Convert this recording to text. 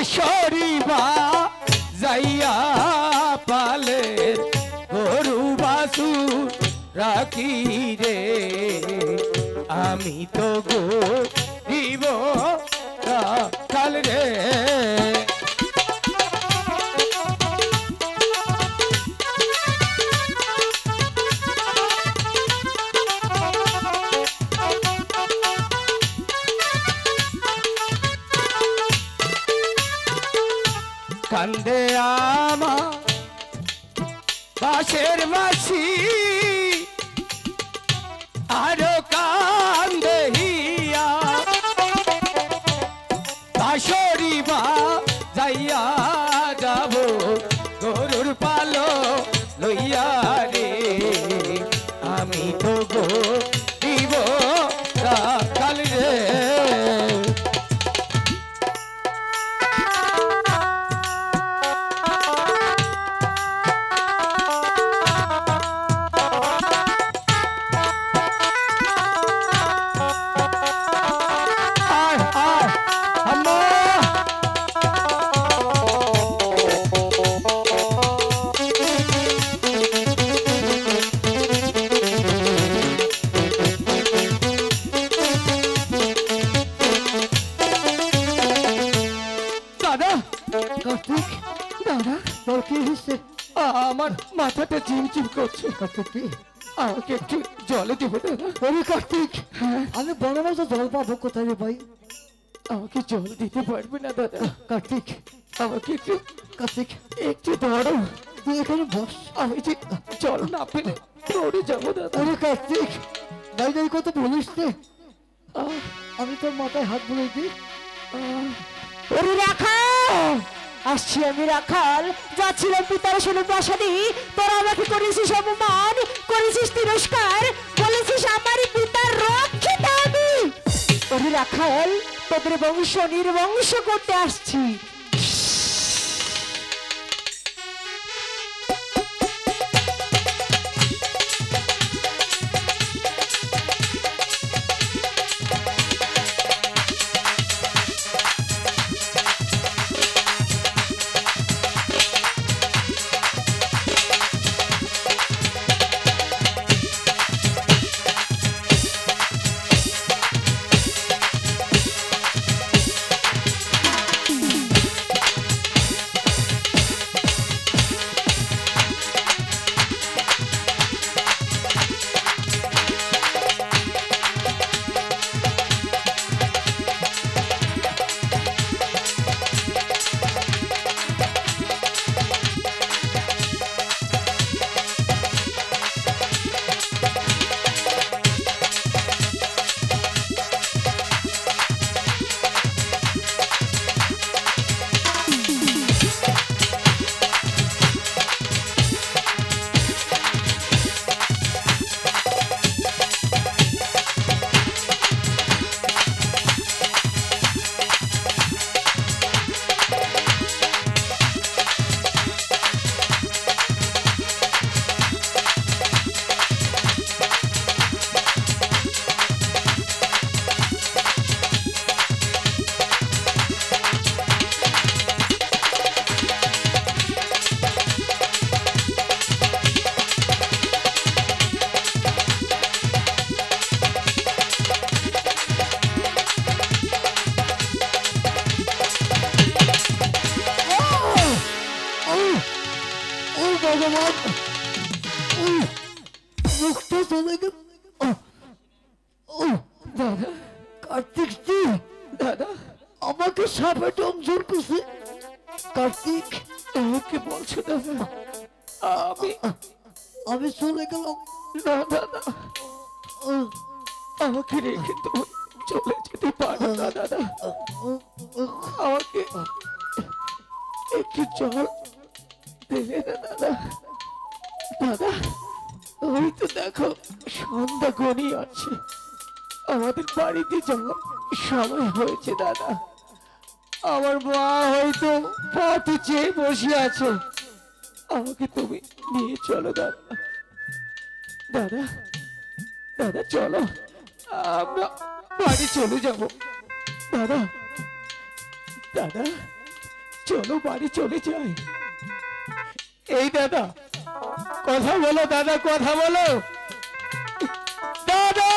বাঁশরিবা যাইয়া পালের গরু বাছুর রাখি রে আমি তো গরিব রাখাল রে কান্দে আমার বাঁশের বাঁশি আরো কান্দে হিয়া বাঁশরিবা যাইয়া যাব গরুর পালো লইয়া রে আমি তো গরিব রাখাল রে আমার মাথাটা ঝিমঝিম করছে কার্তিক আমাকে একটু জলে দেবো দাদা কার্তিক আমি বড় মাছ জল পাবো কোথায় রে ভাই আমাকে জল দিতে পারবে না দাদা কার্তিক আমাকে একটু কার্তিক একটু ধরো তুই এখানে বস আমি যে জল না পেলে পড়ে যাবো দাদা কার্তিক ভাই ভাই কত বলিস রে আমি তোর মাথায় হাত বুলিয়ে দিই রাখাল আসছি আমি রাখাল যাচ্ছিলাম পিতার শুনে প্রাসাদে তোরা আমাকে করেছিস অপমান করেছিস তিরস্কার বলেছিস আমারই পিতার রক্ষিত আমি ওরে রাখাল তোদের বংশ নির্বংশ করতে আসছি আমাকে সাপে জমজোর করছে কার্তিক কি বলছো দাদা আমি চলে গেলাম না দাদা আমাকে রেখে তো চলে যেতে পারো না দাদা আমাকে একটু জল দেবে না দাদা দাদা ওই তো দেখো সন্ধ্যা গড়িয়ে আছে আমাদের বাড়িতে যাওয়ার সময় হয়েছে দাদা আমার মা হয়তো পথে চেয়ে বসে আছে আমাকে তুমি নিয়ে চলো দাদা দাদা দাদা চলো আমরা বাড়ি চলে যাব দাদা দাদা চলো বাড়ি চলে যাই। এই দাদা, কথা বলো দাদা, কথা বলো দাদা।